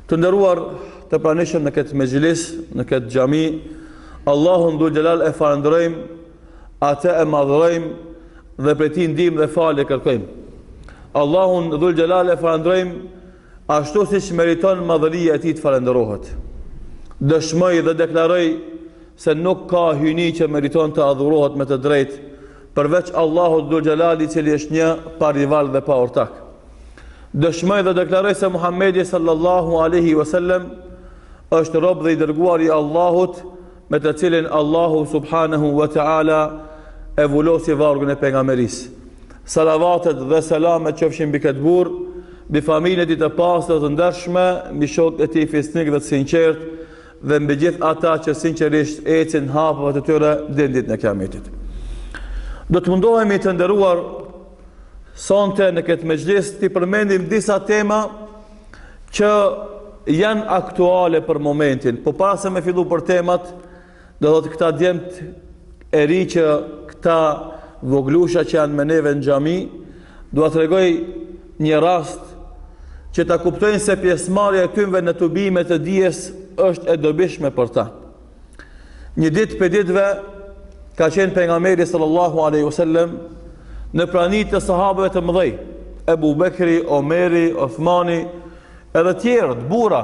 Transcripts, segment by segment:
Të nderuar të pranishëm në këtë mezhlis, në këtë xhami, Allahun dhul xhelal e falenderojmë, atë e madhrojmë dhe prej tij ndihmë dhe falje kërkojmë. Allahun dhul xhelal e falenderojmë ashtu siç meriton madhëria e tij të falenderohet. Dëshmoj dhe deklaroj se nuk ka hyjni që meriton të adhurohet me të drejtë përveç Allahut dhul xhelal, i cili është një pa rival dhe pa ortak. Dëshmoj dhe deklaroj se Muhamedi sallallahu alaihi wasallam është rob dhe i dërguar i Allahut, me të cilin Allahu subhanahu wa ta'ala e vulosi vargun e pejgamberisë. Salavatet dhe selamet qofshin mbi këtë burr, mbi familjen e tij të pastër të ndershme, mbi shokët e tij fisnik dhe të sinqert, dhe mbi gjithë ata që sinqerisht ecin hapëve të tyre deri në ditën e Kiametit. Do të mundohemi të nderuar sonte në këtë mezhlis të përmendim disa tema që janë aktuale për momentin. Po para se me fillu për temat, do thotë këta djemt e ri që këta voglusha që janë me neve në xhami, do t'ju tregoj një rast që ta kuptojnë se pjesëmarrja e tyre në tubime të dijes është e dobishme për ta. Një ditë për ditëve ka qenë pejgamberi sallallahu alaihi wasallam në pranitë të sahabëve të mëdhej, Ebu Bekri, Omeri, Othmani, edhe tjerët, burra,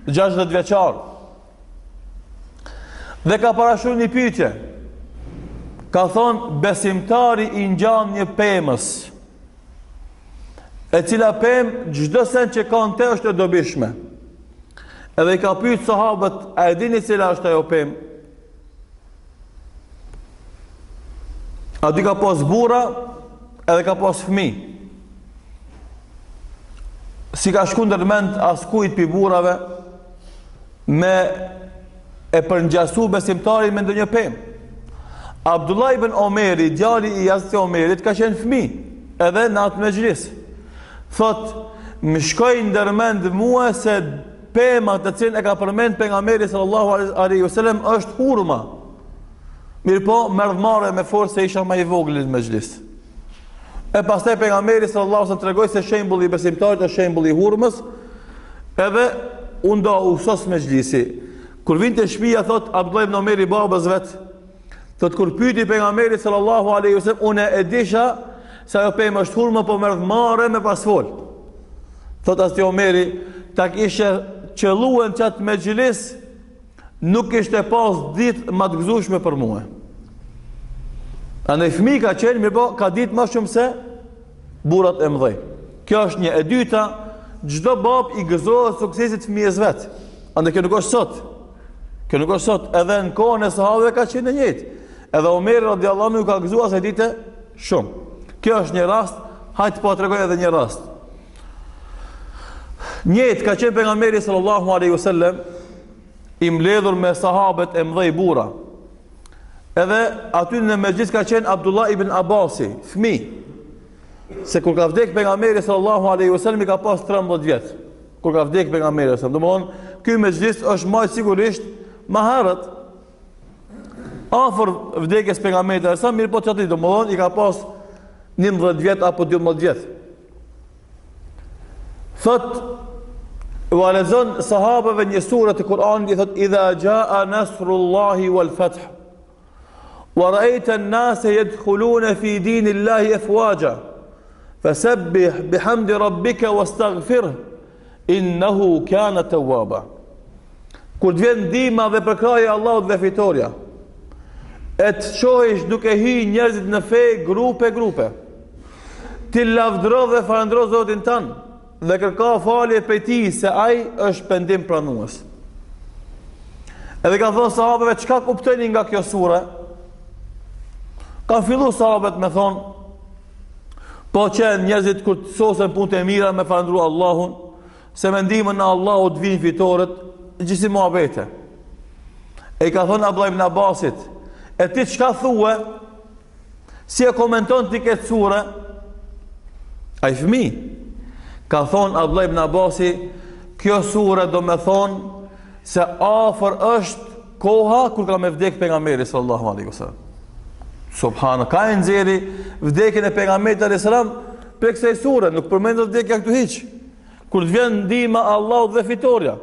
60 vjeçar. Dhe ka parashur një pyetje. Ka thonë, besimtari i ngjan një pemës, e cila pemë çdo sen që ka në te është e dobishme. Edhe i ka pyet sahabët, a e dini cila është ajo pemë? Aty ka pas burra, edhe ka pas fëmijë. Si ka shku ndërmend askujt pi burrave me e përngjasu besimtarin me ndonjë pemë. Abdullah ibn Omeri, djali i Hazreti Omerit, ka qenë fëmijë, edhe në atë mezhlis. Thot, më shkoi ndërmend mua se pema të cilën e ka përmend pejgamberi sallallahu alaihi wasallam është hurma. Mirë po, merdhmare me forë se isha ma i vogël në mezhlis. E pastaj pejgamberi sallallahu alaihi wasallam tregoi se shembulli i besimtarit është shembulli i hurmës, edhe u nda usos mezhlisi. Kur vinte në shtëpi, thot Abdullah ibn Omeri babës vet, thot kur pyeti pejgamberi sallallahu alaihi wasallam, unë e disha se ajo pemë është hurmë, po merdhmare me pasfol. Thot Hazreti Omeri, ta kishe qelluar çat mezhlis, nuk ishte pas ditë më të gëzueshme për mua. Andaj fëmijë ka qenë, mirë po, ka ditë më shumë se burrat e mëdhej. Kjo është një. E dyta, çdo bab i gëzohet suksesit fëmijës vet. Andaj kjo nuk është sot. Kjo nuk është sot. Edhe në kohën e sahabëve ka qenë njëjtë. Edhe Omeri radhiyallahu anhu ka gëzuar asaj dite shumë. Kjo është një rast, hajtë po tregoj edhe një rast. Njëjtë ka qenë pejgamberi sallallahu alaihi wasallam i mbledhur me sahabët e mëdhej burra. Edhe aty në mezhlis ka qenë Abdullah ibn Abasi, fëmijë. Se kur ka vdek pejgamberi sallallahu alaihi wasallam i ka pas 13 vjet. Kur ka vdek pejgamberi sallallahu alaihi wasallam, ky mezhlis është më sigurisht më herët afër vdekjes pejgamberit sallallahu alaihi wasallam, mirë po çati domthon i ka pas 11 vjet apo 12 vjet. Thot Walezon sahabëve një surë të Kur'anit, i thot idha jaa nasrullahi wal fath wa ra'aita an-nasa yadkhuluna fi dinillahi afwaja fasabbih bihamdi rabbika wastaghfirhu innahu kana tawwaba. Kur të vjen ndihma dhe përkraja e Allahut dhe fitoria, e të shohish duke hyrë njerëzit në fe grupe, ti lavdëro dhe falëndro Zotin tan dhe kërka falje prej tij se ai është pendim pranues. Edhe ka thonë sahabëve, çka kuptojni nga kjo sure? Ka fillu sahabët me thonë, po që njerëzit kur të sosen punët e mira me falëndru Allahun, se me ndihmën në Allahut vinë fitoret, gjithsi muhabete. E ka thonë Abdullah ibn Abbasit, e ti çka thue, si e komenton ti këtë sure? Ai fëmijë. Ka thonë Abdullah ibn Abbasi, kjo sure do me thonë se afër është koha kur ka me vdek pejgamberi sallallahu alaihi wasallam. Subhana, ka e nxjerri vdekjen e pejgamberit alaihi salam për kësaj sure, nuk përmendet vdekja këtu hiç. kur të vjen ndihma e Allahut dhe fitoria.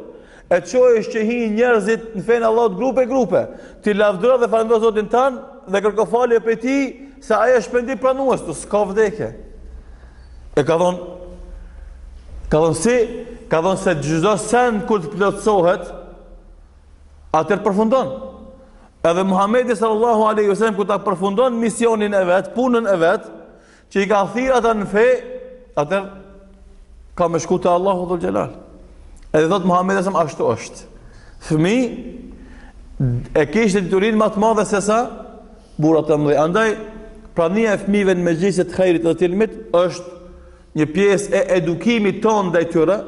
E çojësh që hin njerëzit në fenë e Allahut grupe, ti lavdëro dhe falëndro Zotin tan dhe kërko falje prej tij se ai është pendim pranues, tu s'ka vdekje. E ka thonë se çdo sen kur të plotësohet, atëherë përfundon. Edhe Muhamedi sallallahu alaihi wasallam kur ta përfundon misionin e vet, punën e vet, që i ka thirrë ata në fe, atëherë ka më shku te Allahu dhul xhelal. Edhe thot Muhamedi sallallahu alaihi wasallam ashtu është. Fëmijë e kishte diturinë më të madhe se sa burrat e mëdhenj. Andaj prania e fëmijëve në mezhlisë të xhairit dhe të ilmit është një pjesë e edukimit ton ndaj tyre,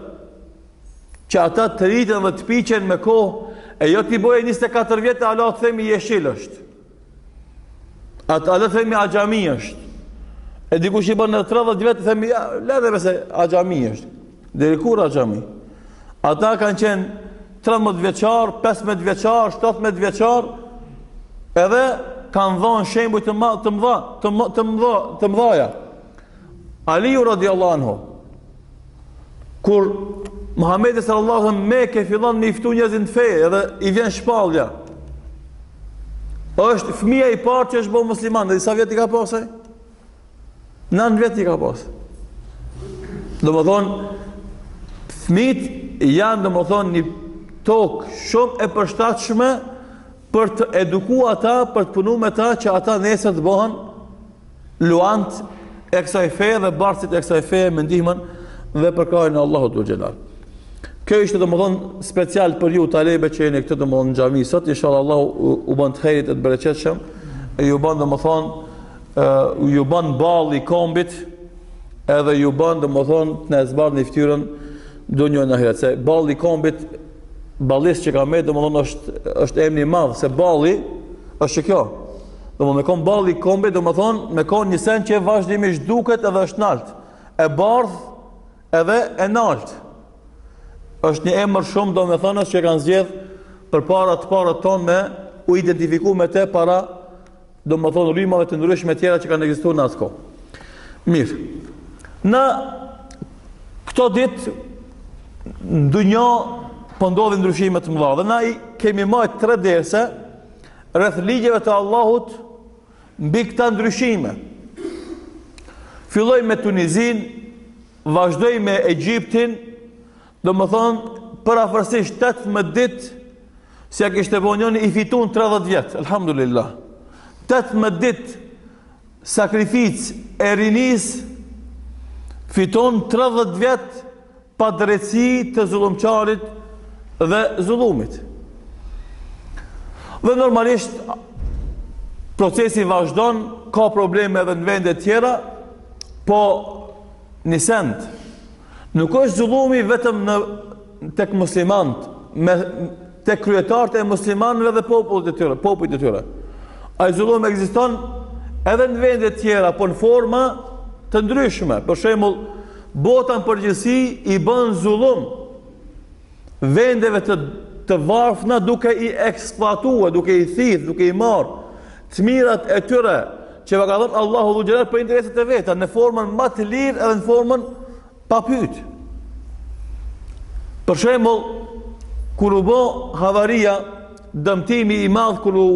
që ata të rriten dhe të piqen me kohë, e jo t'i boje 24 vjetë, Allah të themi jeshil është. Allah të themi ajami është. E dikush i bën në 30 vjetë, të themi, ja, ledheve se ajami është. Deri kur ajami? Ata kanë qenë 13 vjeçar, 15 vjeçar, 17 vjeçar, edhe kanë dhonë shembuj të mëdhaja. Aliu radiallahu anhu, kur Muhamedi sallallahu alaihi wasallam Mekë fillon me ftu njerëzin të fe, edhe i vjen shpallja. Është fëmia i parë që është bërë musliman, dhe sa vjet i ka pasur? 9 vjet i ka pasur. Domethënë, fëmijët janë domethënë një tokë shumë e përshtatshme për të edukuar ata, për të punuar me ta, që ata nesër të bëhen luant e kësaj feje dhe barësit e kësaj feje me ndihmën dhe përkrahjen e Allahut dhul xhelal. Kjo ishte domethënë special për ju talebe që jeni këtu domethënë në xhami sot, inshallah Allahu u bën të xherit e të bereqetshëm, e ju bën domethënë ju bën balli i kombit, edhe ju bën domethënë të na zbardhni fytyrën dunjë në ahiret. Se balli i kombit, ballis që ka me domethënë është emri i madh, se balli është kjo. Domethënë me kon balli i kombit, domethënë me kon një sen që vazhdimisht duket edhe është nalt, e bardh edhe e nalt. Është një emër shumë domethënës që kanë zgjedh përpara të parët tonë me u identifiku me te para domethënë rrymave të ndryshme tjera që kanë ekzistuar në atë kohë. Mirë. Në këto ditë në dunjë po ndodhin ndryshime të mëdha dhe na i kemi marrë 3 derse rreth ligjeve të Allahut mbi këta ndryshime. Filloj me Tunizin, vazhdoj me Egjiptin, domethënë parafërsisht 18 ditë si ja kishte vonjoni i fitun 30 vjet, elhamdulillah. 18 ditë sakrificë e rinis fiton 30 vjet pa drejtësi të zullumçarit dhe zullumit. Dhe normalisht procesi vazhdon, ka probleme edhe në vende tjera, po një send nuk është zullumi vetëm tek muslimanët, tek kryetarët e muslimanëve dhe popujt e tyre. Ai zullum ekziston edhe në vende tjera, po në forma të ndryshme. Për shembull, bota në përgjithësi i bën zullum vendeve të varfna duke i eksploatuar, duke i thith, duke i marrë të mirat e tyre që ka dhënë Allahu dhul xhelal për interesat e veta në formën më të lirë edhe në formën pa pyet. Për shembull, kur u bë havaria, dëmtimi i madh kur u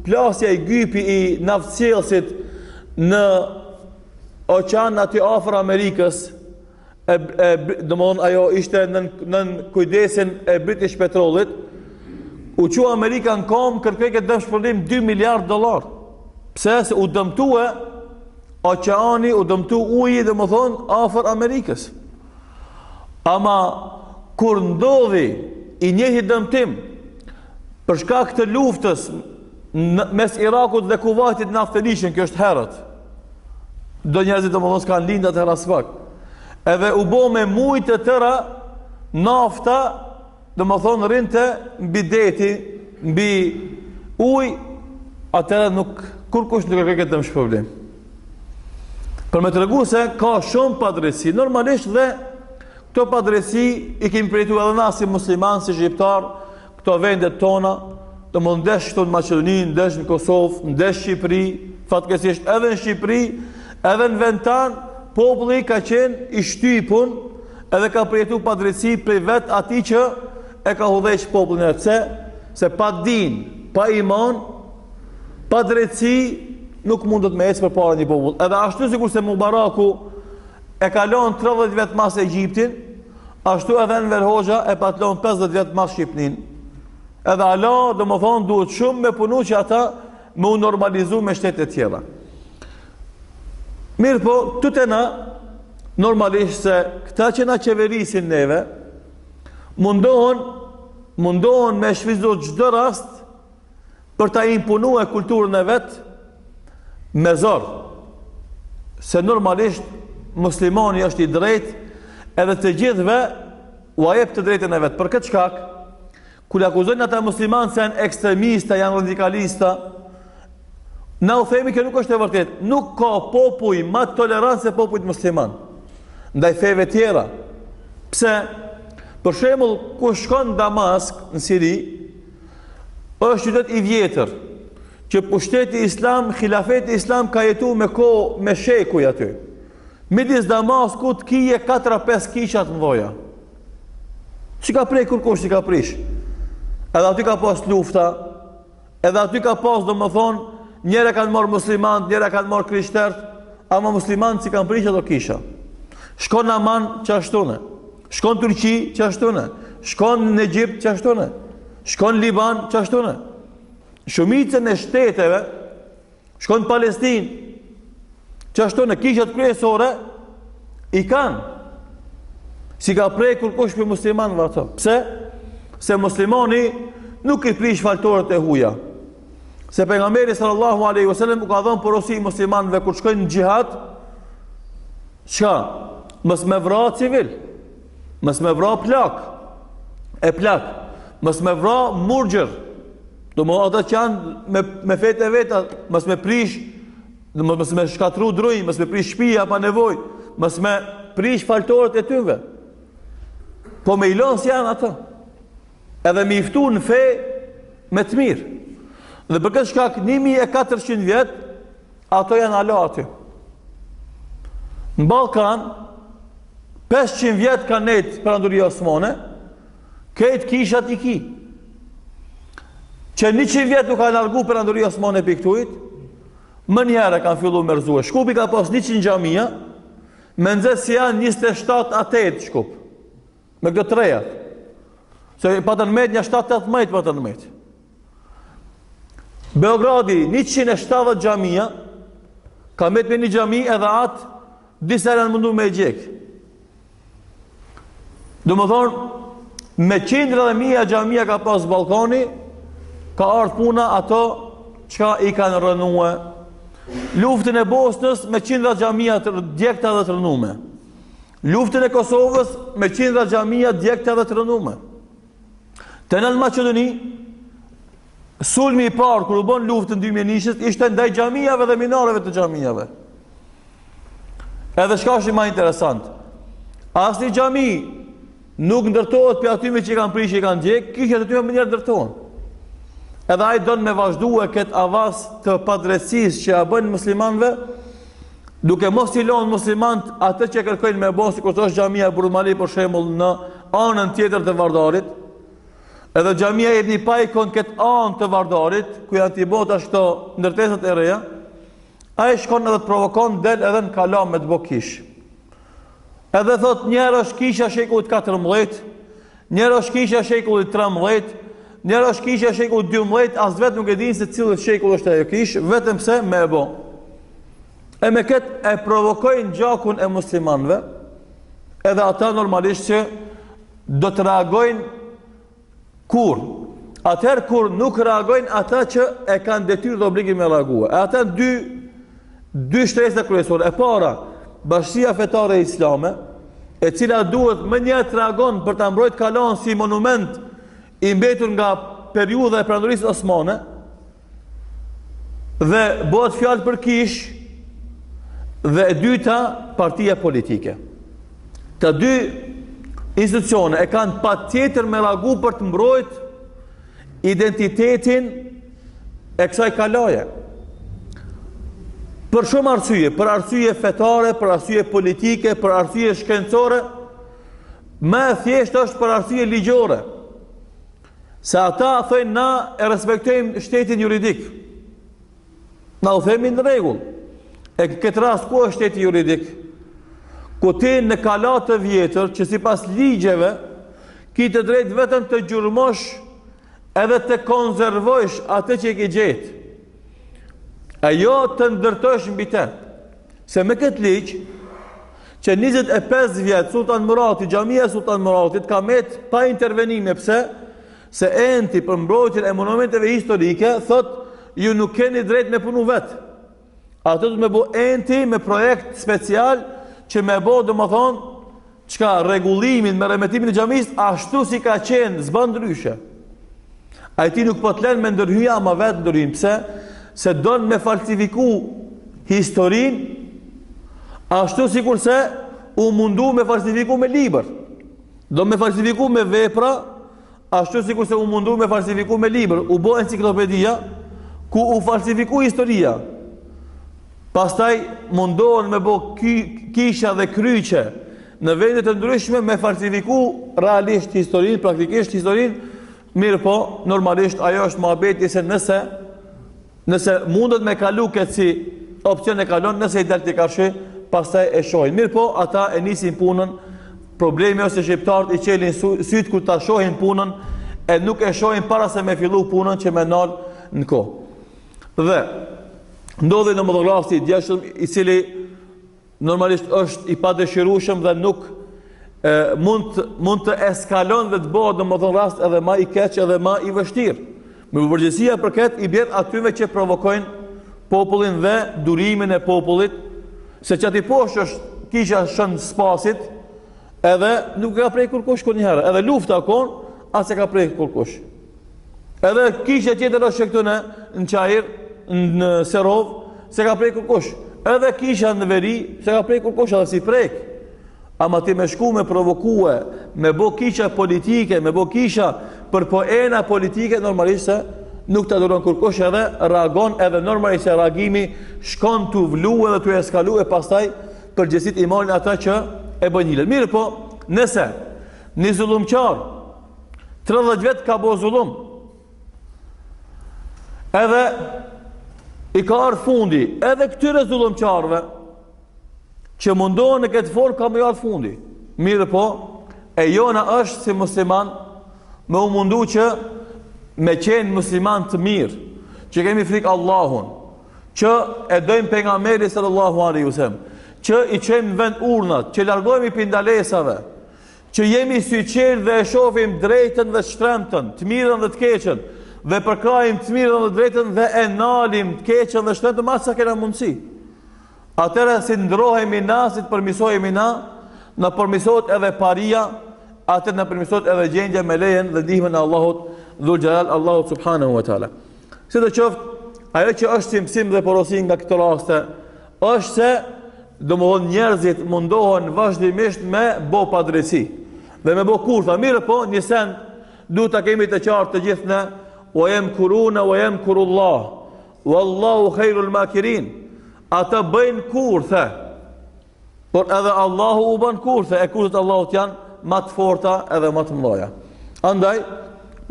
plasja i gypi i naftësjellësit në oqean aty afër Amerikës, domthon ajo ishte nën kujdesin e British Petrollit, u qua Amerikan kom kërkoi këtë dëmshpërndim $2 miliard. Pse? Se u dëmtue oqeani, u dëmtu uji domthon afër Amerikës. Ama kur ndodhi i njëjti dëmtim për shkak të luftës mes Irakut dhe Kuvajtit në Afganistan, kjo është herët. Do njerëzit domosdoshmë kanë lindat e raspak. Edhe u bë me mujtë të tëra nafta, domethënë rrinte mbi deti, mbi ujë, atëherë nuk kurkush nuk e ka këtë dëmshpërblim. Për me tregu se ka shumë padrejtësi, normalisht dhe këto padrejtësi i kemi përjetuar edhe na si musliman, si shqiptar, këto vendet tona, domethënë ndesh këtu në Maqedoni, ndesh në Kosovë, ndesh në Shqipëri, fatkeqësisht edhe në Shqipëri, edhe në vend tan, populli ka qenë i shtypun edhe ka përjetu pa drejtësi prej vetë ati që e ka hudheq popullin e pse, se pa din, pa iman, pa drejtësi nuk mundet me ecë për para një popull. Edhe ashtu sikur se Mubaraku e kalon 30 vjet mas Egjiptin, ashtu edhe Enver Hoxha e patlon 50 vjet mas Shqipnin. Edhe Allah, dhe më thonë, duhet shumë me punu që ata me u normalizu me shtetet tjera. Mirë po, të të na, normalisht se këta që na qeverisin neve, mundohen me shvizu çdo rast për ta imponu e kulturën e vetë me zor. Se normalisht muslimani është i drejtë edhe të gjithëve u jep të drejtën e vetë. Për këtë shkak, kur akuzojnë ata muslimanë se janë ekstremista, janë radikalista, na u themi që nuk është e vërtet. Nuk ka popull më tolerant se popujt musliman ndaj feve tjera. Pse? Për shembull, ku shkon Damask në Siri, është qytet i vjetër, që pushteti islam, khilafeti islam ka jetu me shekuj aty. Midis Damaskut kije 4-5 kishat mdoja. Që ka prej kërkush që ka prish? Edhe aty ka pas lufta, edhe aty ka pas, do më thonë, njëre kanë marrë muslimant, njëre kanë marrë krishtert, ama muslimant që kanë prish ato kisha. Shkon Aman qashtune, shkon Turqi qashtune, shkon në Egjipt qashtune, shkon Liban qashtune. Shumicën e shteteve, shkon Palestinë, qashtune, kishat kryesore, i kanë. Si ka prej kërkush për muslimanëve ato. Pse? Se muslimani nuk i prish faltorët e huja. Se pejgamberi sallallahu alaihi wasallam u ka dhënë porosi muslimanëve kur shkojnë në xhihad, çka? Mos me vra civil, mos me vra plak, mos me vra murgjër, do më ata që janë me fete veta, mos me prish, mos me shkatru druj, mos me prish shtëpia pa nevojë, mos me prish faltorët e tyre. Po me ilon si janë ata. Edhe me iftu në fe me të mirë. Dhe për këtë shkak 1400 vjet ato janë ala aty. Në Ballkan 500 vjet kanë nejtë perandoria osmane, këtë kishat i ki. Që 100 vjet nuk ka largu perandoria osmane për këtujt, më njëre kanë fillu me rëzue. Shkupi ka pas 100 xhamia, me nëzës si janë 27 atet Shkup, me këtë trejat. Se patën met një 7-8 patën met. Beogradi 170 xhamia, ka met me një xhami edhe atë, disa janë mundu me e gjekë. Do më thonë, me qindra dhe mija xhamia ka pas Ballkani, ka ardhur puna ato çka i kanë rënue. Luftën e Bosnës me qindra xhamia djegta dhe të rënume. Luftën e Kosovës me qindra xhamia djegta dhe të rënume. Të në Maqedoni, sulmi i parë kur u bën luftën 2001 ishte ndaj xhamiave dhe minareve të xhamiave. Edhe çka është më interesant, asnjë xhami nuk ndërtohet për atyme që i kanë prishë i kanë gjekë, kishat atyme më njerë ndërtohen. Edhe ai don me vazhdue këtë avas të padrejtësisë që ja bëjnë muslimanëve, duke mos i lënë muslimant atë që kërkojnë me bën, sikur është xhamia e Burmali për shembull në anën tjetër të Vardarit. Edhe xhamia e Ibn Pajkon këtë anë të Vardarit, ku janë të bota ashtu ndërtesat e reja, ai shkon edhe të provokon del edhe në kalam me të bë kish. Edhe thot njëra është kisha shekullit 14, njëra është kisha shekullit 13, njëra është kisha shekullit 12, as vetë nuk e dinë se cilët shekull është ajo kish, vetëm pse me e bo. E me këtë e provokojnë gjakun e muslimanëve, edhe ata normalisht që do të reagojnë kur? Atëherë kur nuk reagojnë ata që e kanë detyrë dhe obligim me reagua. E ata dy shtresa kryesore. E para, Bashkia Fetare Islame, e cila duhet më një të reagon për të mbrojt kalon si monument i mbetur nga periudha e perandorisë osmane, dhe bëhet fjalë për kish, dhe e dyta, partia politike. Të dy institucione e kanë patjetër me reagu për të mbrojt identitetin e kësaj kalaje. Për shumë arsye, për arsye fetare, për arsye politike, për arsye shkencore, më thjesht është për arsye ligjore. Se ata thënë na e respektojmë shtetin juridik. Na u themi në rregull. E këtë rast ku është shteti juridik? Ku ti në kalat të vjetër që sipas ligjeve ki të drejt vetëm të gjurmosh edhe të konservojsh atë që i ke gjetë. E jo të ndërtosh mbi të. Se me këtë ligj që 25 vjetë Sultan Murati, xhamia e Sultan Muratit ka met pa intervenime. Pse? Se enti për mbrojtjen e monumenteve historike thot ju nuk keni drejt me punu vetë. Ato do të me bo enti me projekt special që me bo do më thonë çka rregullimin me remetimin e xhamis ashtu si ka qenë s'bën ndryshe. Ai ti nuk po të lën me ndërhyja ama vetë ndërhyjmë. Pse? Se don me falsifiku historinë ashtu sikur se u mundu me falsifiku me libër. Do me falsifiku me vepra ashtu sikur se u mundu me falsifiku me libër. U bo enciklopedia ku u falsifiku historia. Pastaj mundohen me bo kisha dhe kryqe në vendet të ndryshme me falsifiku realisht historinë, praktikisht historinë. Mirë po, normalisht ajo është mohabeti se nëse mundet me kalu këtë si opcion e kalon, nëse i del t'i karshi, pastaj e shohin. Mirë po, ata e nisin punën. Problemi është se shqiptarët i qelin sytë kur ta shohin punën e nuk e shohin para se me fillu punën që me nalë në kohë. Dhe ndodhi në rasti i djeshëm i cili normalisht është i padëshirueshëm dhe nuk mund të eskalon dhe të bëhet në rast edhe ma i keq edhe ma i vështirë. Me përgjithësia për këtë i bjet atyve që provokojnë popullin dhe durimin e popullit, se që ati poshtë është kisha shën spasit, edhe nuk ka prej kurkush kur njëherë, edhe lufta kon, as e ka prej kurkush. Edhe kisha tjetër është që këtu në Qajir, në Serov, se ka prej kurkush. Edhe kisha në Veri, se ka prej kurkush edhe si prek. Ama ti me shku me provokue, me bo kisha politike, me bo kisha për poena politike, normalisht se nuk të duron kurkush edhe reagon edhe normalisht se reagimi shkon të vlu edhe të eskalu e pastaj përgjësit i marrin ata që e bënjilën. Mirë po, nëse një zullumqar 30 vetë ka bo zullum edhe i ka arë fundi edhe këtyre zullumqarve që mundohen në këtë formë ka më jarë fundi. Mirë po, e jona është si musliman me u mundu që me qenë musliman të mirë, që kemi frikë Allahun, që e dojmë pejgamberin sallallahu alaihi wasallam, që i qenë vend urnat, që largohemi pindalesave, që jemi syqerë dhe e shohim drejtën dhe shtremtën, të mirën dhe të keqen, dhe përkrajim të mirën dhe drejtën dhe e nalim të keqen dhe shtremtën mas sa kena mundësi. Atëra si ndrohemi na, si të përmisohemi na, në përmisohet edhe paria, atër në përmisohet edhe gjendja me lejen dhe ndihmën e Allahut Dhul Jalal, Allahut subhanahu wa taala. Si do qoftë, ajo që është si mësim dhe porosi nga këto raste, është se domthonë njerëzit mundohen vazhdimisht me bo padrejti dhe me bo kurtha. Mirë po, një sen duhet ta kemi të qartë të gjithë ne, wa yamkuruna wa yamkurullah, wallahu khairul makirin. Ata bëjnë kurthe, por edhe Allahu u bën kurthe, e kurthet Allahut janë më të forta edhe më të mëdha. Andaj,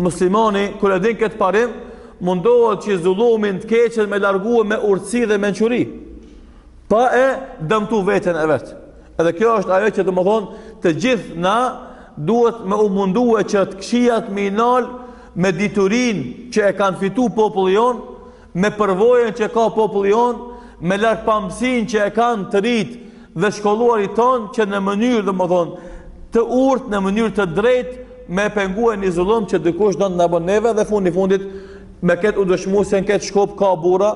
muslimani, kur e din këtë parim, mundohet që zullumin të keqen me largue me urtësi dhe mençuri, pa e dëmtu veten e vet. Edhe kjo është ajo që domethënë të gjithë na duhet me u mundue që të këshijat me inal me diturinë që e kanë fitu populli jon, me përvojën që ka populli jon, me lartpamësinë që e kanë të rit dhe shkolluarit ton, që në mënyrë domethënë të urtë, në mënyrë të drejtë me pengue një zullum që dikush do të na bën neve dhe fundit me këtë u dëshmu se në këtë shkop ka burra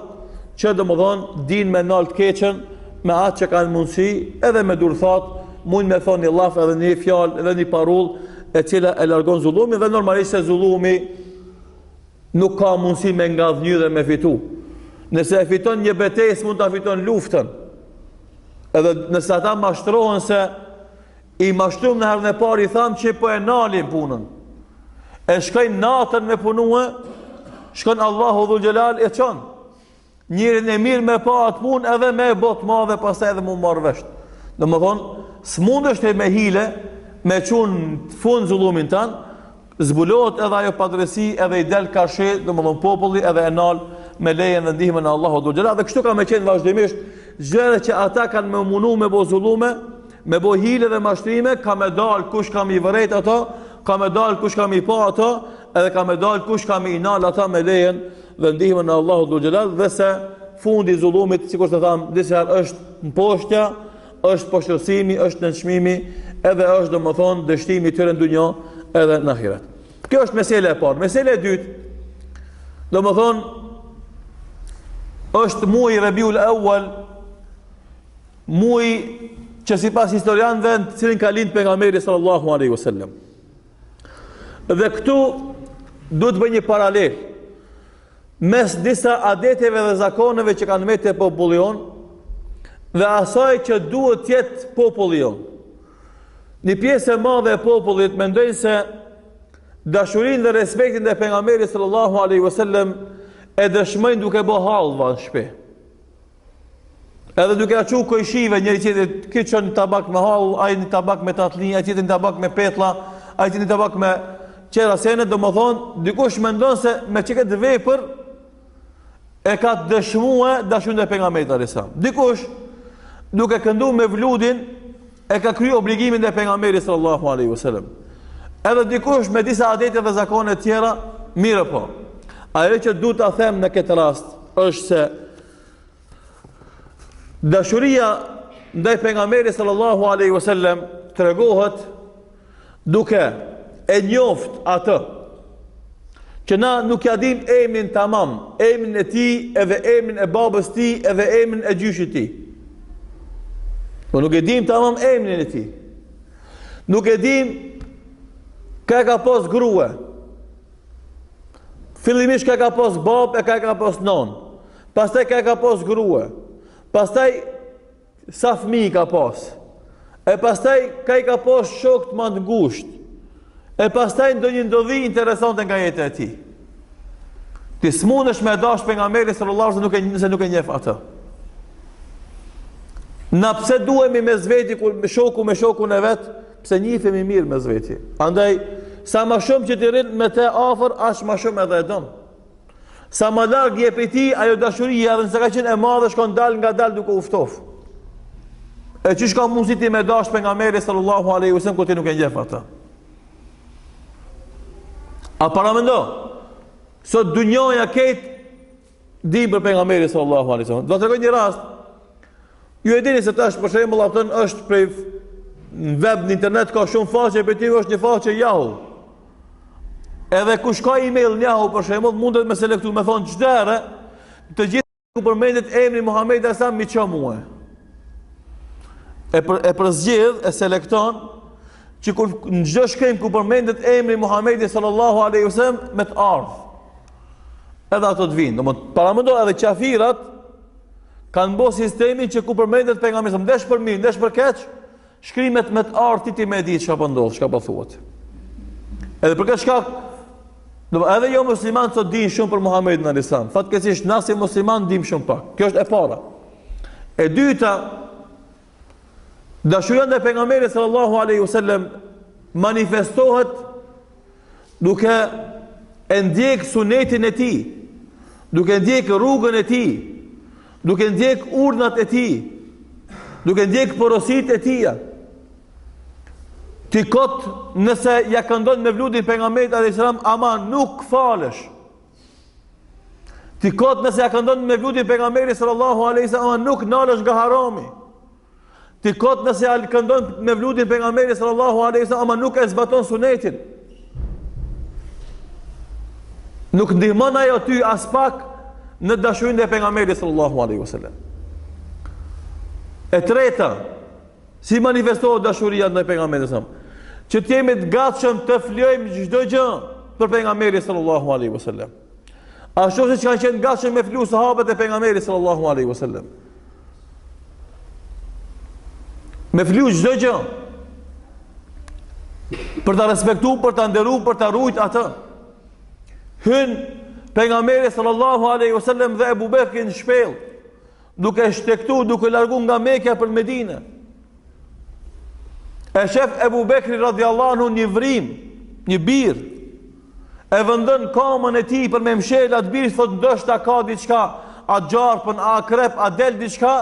që domethënë din me nalt keqen me atë që kanë mundësi edhe me durthat mund me thonë një llaf edhe një fjalë edhe një parull e cila e largon zullumin dhe normalisht se zullumi nuk ka mundësi me ngadhnjë dhe me fitu. Nëse e fiton një betejë mund ta fiton luftën. Edhe nëse ata mashtrohen se i mashtrum në herën e parë i tham që po e nalim punën. E shkojnë natën me punue, shkon Allahu Dhul Jalal e çon. Njërin e mirë me pa atë punë edhe me bot madhe pastaj edhe mu marr vesh. Domethënë, s'mundesh të me hile me qenë fund zullumin tan, zbulohet edhe ajo padresi, edhe i del karshe, domethënë populli, edhe e nal me lejen dhe ndihmën e Allahut xhela. Dhe kështu ka me qenë vazhdimisht, gjëra që ata kanë më munu me bo zullume, me bo hile dhe mashtrime, ka me dal kush ka mi vërejt ato, ka me dal kush ka mi pa ato, edhe ka me dal kush ka mi nal ata me lejen dhe ndihmën e Allahut xhela. Dhe se fundi i zullumit, sikur të tham disa herë, është mposhtja, është poshtësimi, është nënçmimi, edhe është domethënë dështimi i tyre në dunjë edhe në ahiret. Kjo është mesela e parë. Mesela e dytë, domethënë është muaji Rabiul Awwal, muaji që sipas historianëve në cilin ka lind pejgamberi sallallahu alaihi wasallam. Dhe këtu duhet bëj një paralel mes disa adeteve dhe zakoneve që kanë me të populli jon dhe asaj që duhet të jetë populli jon. Një pjesë e madhe e popullit mendojnë se dashurinë dhe respektin e pejgamberit sallallahu alaihi wasallam e dëshmojnë duke bë hallva në shtëpi. Edhe duke aqu kojshive njëri tjetrit, ky çon tabak me hall, ai një tabak me tatllin, ai tjetri një tabak me petlla, ai tjetri një tabak me qera sene, domethënë dikush mendon se me çka të vepër e ka dëshmuar dashurinë e pejgamberit sallallahu alaihi wasallam. Dikush duke këndu me vludin e ka kryer obligimin e pejgamberit sallallahu alaihi wasallam. Edhe dikush me disa adete dhe zakone të tjera, mirë po. Ajo që duhet ta them në këtë rast është se dashuria ndaj pejgamberit sallallahu alaihi wasallam tregohet duke e njoft atë që na nuk ja dim emrin tamam, emrin e tij, edhe emrin e babës tij, edhe emrin e gjyshit tij. Po nuk e dim tamam emrin e tij. Nuk e dim ka pas grua. Fillimisht ka pas bab e ka pas non. Pastaj ka pas grua. Pastaj sa fëmijë ka pas. E pastaj ka pas shok të më të ngushtë. E pastaj ndonjë ndodhi interesante nga jeta e tij. Ti smundesh me dash pejgamberin sallallahu alaihi wasallam nëse nuk e njeh atë. Na pse duhemi me zveti me shokun e vet, pse njihemi mirë me zveti. Andaj sa më shumë që ti rrin me të afër, aq më shumë edhe e don. Sa më larg je prej tij, ajo dashuria edhe nëse ka qenë e madhe shkon dal nga dal duke u ftof. E çish ka mundësi ti me dash pejgamberin sallallahu alaihi wasallam kur ti nuk e njeh atë. A paramendo? Sot dunjoja ketë di për pejgamberin sallallahu alaihi wasallam. Do të tregoj një rast. Ju e dini se tash për shembull atë është prej në web në internet ka shumë faqe, për ty është një faqe Yahoo. Edhe kush ka email në Yahoo për shembull mundet me selektu me thonë çdo herë të gjithë ku përmendet emri Muhamedi sallallahu alaihi wasallam mi ço mua. E përzgjedh, e selekton që kur në çdo shkrim ku përmendet emri Muhamedi sallallahu alaihi wasallam me të ardh. Edhe ato të vinë. Domethënë paramendo edhe qafirat kanë bërë sistemin që ku përmendet pejgamberi, ndesh për mirë, ndesh për keq, shkrimet me të ardh ti më di çka po ndodh, çka po thuhet. Edhe për këtë shkak, edhe jo musliman sot din shumë për Muhamedit sallallahu alaihi wasallam. Fatkeqësisht na si musliman dim shumë pak. Kjo është e para. E dyta, dashuria ndaj pejgamberit sallallahu alaihi wasallam manifestohet duke e ndjek sunetin e tij, duke ndjek rrugën e tij, duke ndjek urdhnat e tij, duke ndjek porositë e tij. Ti kot nëse ja këndon me vludin pejgamberit alayhis salam, ama nuk falesh. Ti kot nëse ja këndon me vludin pejgamberit sallallahu alaihi wasallam, nuk nalesh nga harami. Ti kot nëse ja këndon me vludin pejgamberit sallallahu alaihi wasallam, ama nuk e zbaton sunetin. Nuk ndihmon ajo ty as pak në dashurinë e pejgamberit sallallahu alaihi wasallam. E treta, si manifestohet dashuria ndaj pejgamberit sallallahu alaihi wasallam? Që të jemi të gatshëm të flojmë çdo gjë për pejgamberin sallallahu alaihi wasallam. Ashtu siç kanë qenë gatshëm me flu sahabët e pejgamberit sallallahu alaihi wasallam. Me flu çdo gjë. Për ta respektuar, për ta nderuar, për ta ruajtur atë. Hyn pejgamberi sallallahu alaihi wasallam dhe Abu Bekri në shpellë, duke shtektu, duke largu nga Mekja për Medinë. E shef Ebu Bekri radiallahu anhu një vrim, një bir, e vëndën kamën e ti për me mshel atë birë, thot ndoshta ka diçka, a gjarpën, a krep, a del diçka,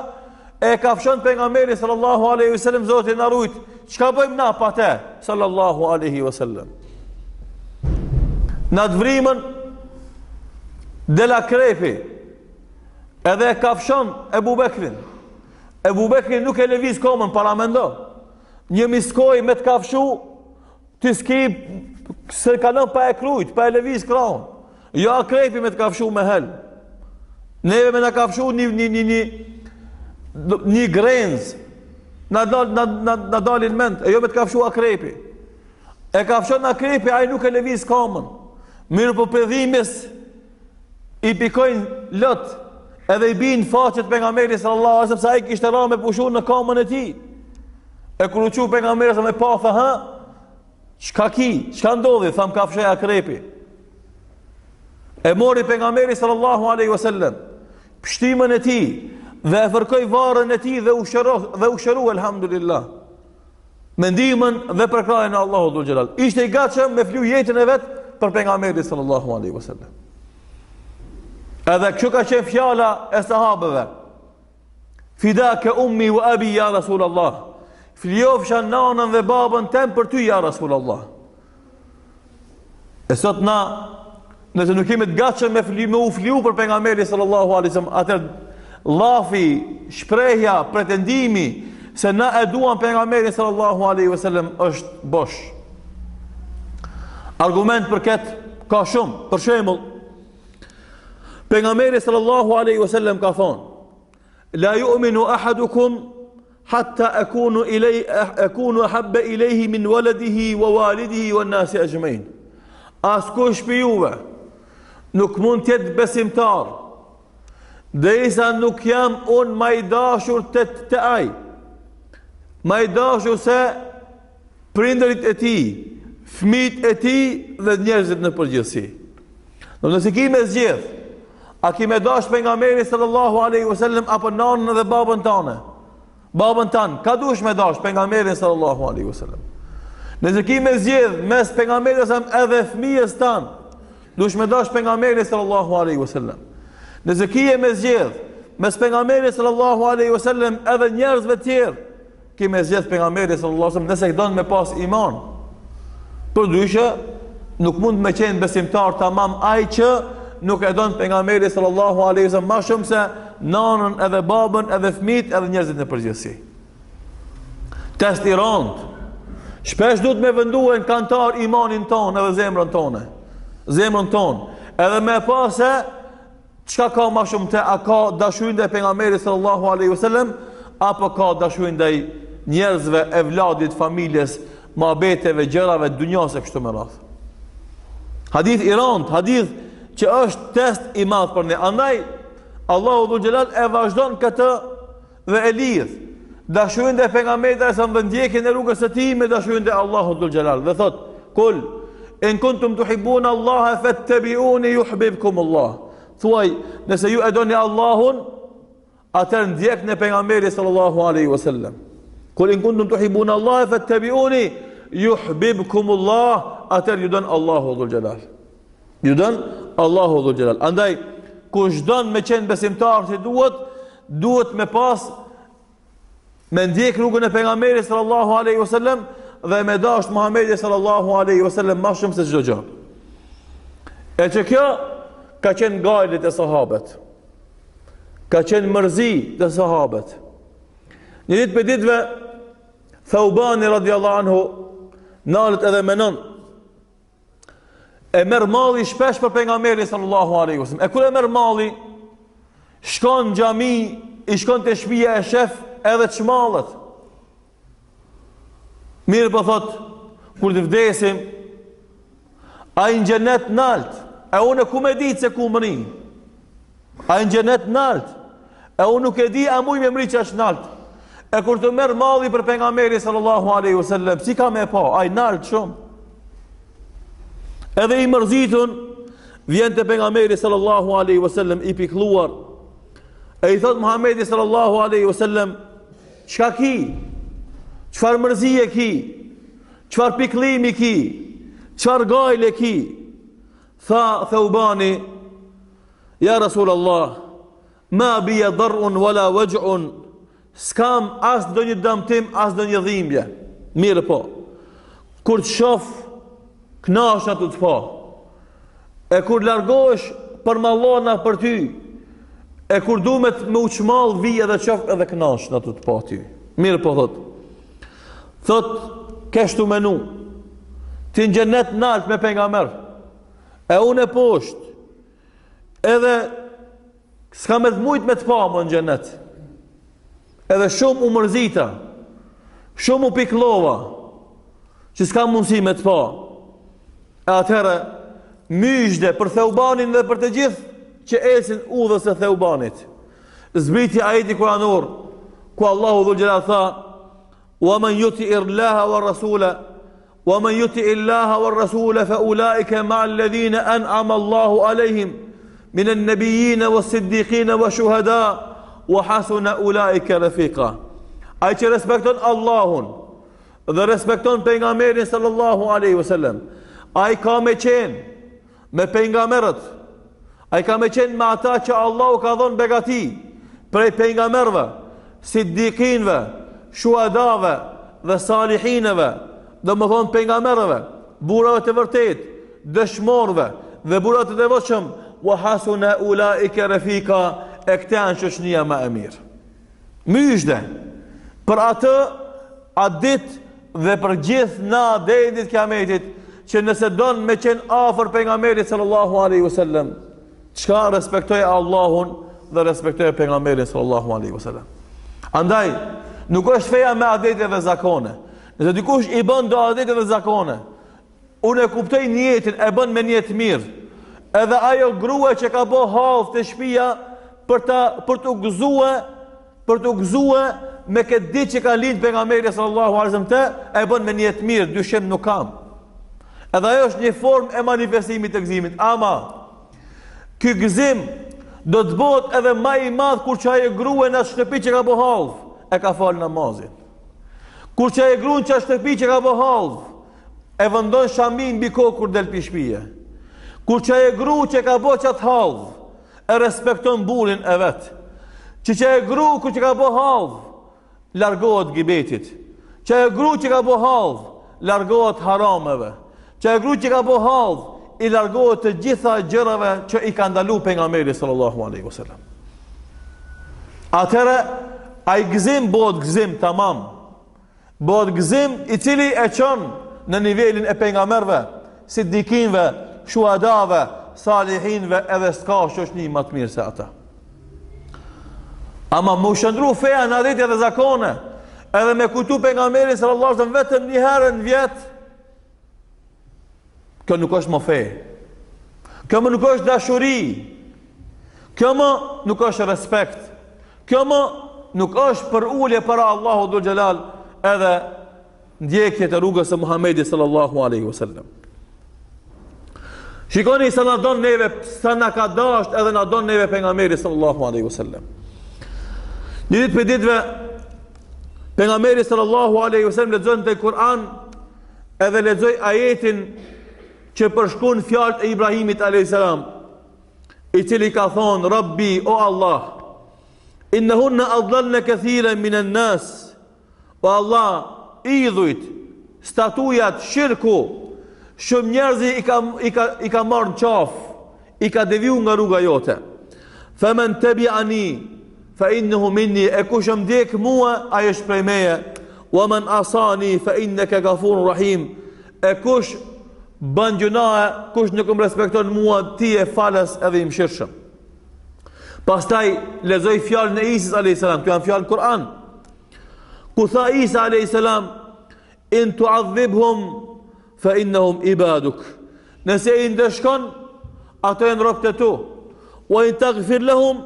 e kafshon pejgamberi sallallahu alaihi wasallam, Zoti na rujt, çka bëjmë na pa te, sallallahu alaihi wasallam. Në të vrimën dela krepi, edhe e kafshon Ebu Bekrin. Ebu Bekrin nuk e lëviz komën para mendo. Një miskoj me të kafshu, të s'ki se kalon pa e krujt, pa e lëviz kraun. Jo a krepi me të kafshu me hel. Neve me në kafshu një grenz, në dalin ment, e jo me të kafshu akrepi. E kafshon akrepi, a i nuk e lëviz kamën. Mirë për përdhimis, i pikojnë lot, edhe i binë faqet pejgamberi sallallahu alaihi wasallam, sa i kishte ra me pushu në kamën e ti. E kur u qu pejgamberi me pa, tha, ha, çka ki, çka ndodhi, tham kafshoj akrepi. E mori pejgamberi sallallahu alaihi wasallam pështimën e ti, dhe e fërkoj varën e ti dhe u shëru, elhamdulillah, me ndihmën dhe përkrajën e Allahu dhul xhelal. Ishte i gatshëm me flu jetën e vet për pejgamberin sallallahu alaihi wasallam. Edhe kjo ka qenë fjala e sahabëve. Fidaka ummi wa abi ya Rasulullah. Fliofsha nanën dhe babën tem për ty ja Rasulullah. E sot na, nëse nuk kemi të gatshëm me u fliu për pejgamberin sallallahu alaihi wasallam, atëherë llafi, shprehja, pretendimi se na e duam pejgamberin sallallahu alaihi wasallam është bosh. Argument për këtë ka shumë. Për shembull, pejgamberi sallallahu alaihi wasallam ka thonë: "La yu'minu ahadukum hatta akunu ahabba ilayhi min waladihi wa walidihi wan nasi ajma'in." Askush për juve nuk mund të jetë besimtar derisa nuk jam unë më i dashur te ai, më i dashur se prindërit e tij, fëmijët e tij dhe njerëzit në përgjithësi. Nëse ki me zgjedh, a ki me dash pejgamberin sallallahu alaihi wasallam apo nanën dhe babën tane? Babën tanë, ka dush me dash pejgamberin sallallahu alaihi wasallam. Nëse ki me zgjedh mes pejgamberit edhe fëmijës tanë, dush me dash pejgamberin sallallahu alaihi wasallam. Nëse ki e me zgjedh mes pejgamberit sallallahu alaihi wasallam edhe njerëzve tjerë, ki me zgjedh pejgamberin sallallahu alaihi wasallam nëse don me pas iman. Përdryshe, nuk mund me qenë besimtar tamam ai që nuk e don pejgamberin sallallahu alaihi wasallam më shumë se nanën edhe babën edhe fëmijët edhe njerëzit në përgjithësi. Test i rëndë. Shpesh duhet me venduen kantar imanin tonë edhe zemrën tonë. Zemrën tonë. Edhe me pa se çka ka më shumë te, a ka dashurinë ndaj pejgamberit sallallahu alaihi wasallam apo ka dashurinë ndaj njerëzve, evladit, familjes, mohabeteve, gjërave dunjase kështu me radhë. Hadith i rëndë, hadith që është test i madh për ne. Andaj Allahu dhul xhelal e vazhdon këtë dhe e lidh dashurinë ndaj pejgamberit sa në ndjekjen e rrugës së tij me dashurinë ndaj Allahut dhul xhelal. Dhe thot: "Kul in kuntum tuhibbuna Allaha fattabi'uni yuhibbukum Allah." Thuaj, nëse ju e doni Allahun, atëherë ndjekni e pejgamberin sallallahu alaihi wasallam. Kul in kuntum tuhibbuna Allaha fattabi'uni yuhibbukum Allah, atëherë ju don Allahu dhul xhelal. Ju don Allahu dhul xhelal. Andaj kush don me qenë besimtar si duhet me pas me ndjek rrugën e pejgamberit sallallahu alaihi wasallam dhe me dash Muhamedit sallallahu alaihi wasallam më shumë se çdo gjë. E që kjo ka qenë gajlit e sahabët, ka qenë mërzi të sahabët. Një ditë për ditëve, Thaubani radiallahu anhu nalët edhe menon, e merr malli shpesh për pejgamberin sallallahu alaihi wasallam. E kur e merr malli, shkon në xhami, i shkon te shtëpia e shef edhe çmallet. Mirë po thot, kur të vdesim, ai në xhenet nalt, e unë ku me ditë se ku më rin. Ai në xhenet nalt, e unë nuk e di a muj me mri që është nalt. E kur të merr malli për pejgamberin sallallahu alaihi wasallam, si ka me pa, ai nalt shumë. Edhe i mërzitun vjen te pejgamberi sallallahu alaihi wasallam i pikëlluar. E i thot Muhamedi sallallahu alaihi wasallam: "Çka ki?" çfarë mërzie ki, çfarë pikëllimi ki, çfarë gajle ki. Tha Thawbani, ja Rasulullah, ma bia darrun wala waj'un, s'kam as do një dëmtim, as do një dhimbje. Mirë po, kur të shof, knash në të po, e kur largohesh për mallona për ty, e kur duhet me uçmall vije dhe qof edhe knash në të po ty. Mirë po thot, keshtu menu, ti në xhenet nalt me pejgamber, e unë e poshtë, edhe s'ka me të mujt me të pa më në xhenet, edhe shumë u mërzita, shumë u piklova, që s'ka mundësi me të pa. E atëherë, myshde për Thawbanin dhe për të gjithë që esin udhës e Thawbanit. Zbriti ajeti kuranor, ku Allahu dhul xhelal tha, wa man yuti illaha wa rasula, wa man yuti illaha wa rasula, fa ulaika ma'a alladhina an'ama Allahu alejhim, min an-nabiyyin was-siddiqin wash-shuhada, wa hasuna ulaika rafiqa. Ai që respekton Allahun dhe respekton pejgamberin sallallahu alaihi wasallam, ai ka me qenë me pejgamberët, ai ka me qenë me ata që Allahu ka dhënë begati prej pejgamberëve, siddiqinëve, shuhadave dhe salihinëve, dhe më thonë pejgamberëve, burrave të vërtet, dëshmorëve dhe burrave të devotshëm, wa hasuna ulaika rafiqa, e këta janë shoqënia më e mirë. Myshde për atë ditë dhe për gjithë na deri ditë kiametit, që nëse don me qenë afër pejgamberit sallallahu alaihi wasallam, çka respektoj Allahun dhe respektoj pejgamberin sallallahu alaihi wasallam. Andaj nuk është feja me adete dhe zakone. Nëse dikush i bën do adete dhe zakone, unë e kuptoj niyetin, e bën me niyet mirë. Edhe ajo grua që ka bë hallë të shtëpia për të gëzuar me këtë ditë që ka lind pejgamberi sallallahu alaihi wasallam, e bën me niyet mirë, dyshim nuk kam. Edhe ajo është një formë e manifestimit të gëzimit. Ama ky gëzim do të bëhet edhe më i madh kur që ajo grua në shtëpi që ka bë hallë e ka fal namazin. Kur që ajo grua në shtëpi që ka bë hallë e vendon shamin mbi kokë kur del pi shtëpie. Kur që ajo grua që ka bë çat hallë e respekton burrin e vet. Që ajo grua kur që ka bë hallë largohet gibetit. Që ajo grua që ka bë hallë largohet harameve. Që ajo grua që ka bë hallë i largohet të gjitha gjërave që i ka ndalu pejgamberi sallallahu alaihi wasallam. Atëherë ai gëzim bëhet gëzim tamam. Bëhet gëzim i cili e çon në nivelin e pejgamberëve, siddiqinëve, shuhadave, salihinëve, edhe s'ka shoqni më të mirë se ata. Ama më shëndru feja në adete dhe zakone, edhe me kujtu pejgamberin sallallahu alaihi wasallam vetëm një herë në vjet, kjo nuk është më fe. Kjo më nuk është dashuri. Kjo më nuk është respekt. Kjo më nuk është për ulje para Allahu dhul xhelal, edhe ndjekje të rrugës së Muhamedit sallallahu alaihi wasallam. Shikoni sa na don neve, sa na ka dasht edhe na don neve pejgamberi sallallahu alaihi wasallam. Një ditë për ditëve pejgamberi sallallahu alaihi wasallam lexon te Kur'an edhe lexoi ajetin që përshkruan fjalët e Ibrahimit alayhis salam, i cili ka thonë: Rabbi, o Allah, innahunna adlalna kathiran minan nas. O Allah, idhujt, statujat, shirku, shumë njerëzi i ka marrë në qafë, i ka deviju nga rruga jote. Faman tabi'ani fa innahu minni, e kush më ndjek mua, ai është prej meje. Wa man asani fa innaka ghafurur rahim, e kush bën gjunahe, kush nuk më respekton mua, ti e falës edhe i mëshirshëm. Pastaj lexoj fjalën e Isës alayhis salam, kjo janë fjalë Kur'an. Ku tha Isa alayhis salam: in tu'adhibhum fa innahum ibaduk. Nëse i ndeshkon, ato janë robët e tu. Wa in taghfir lahum,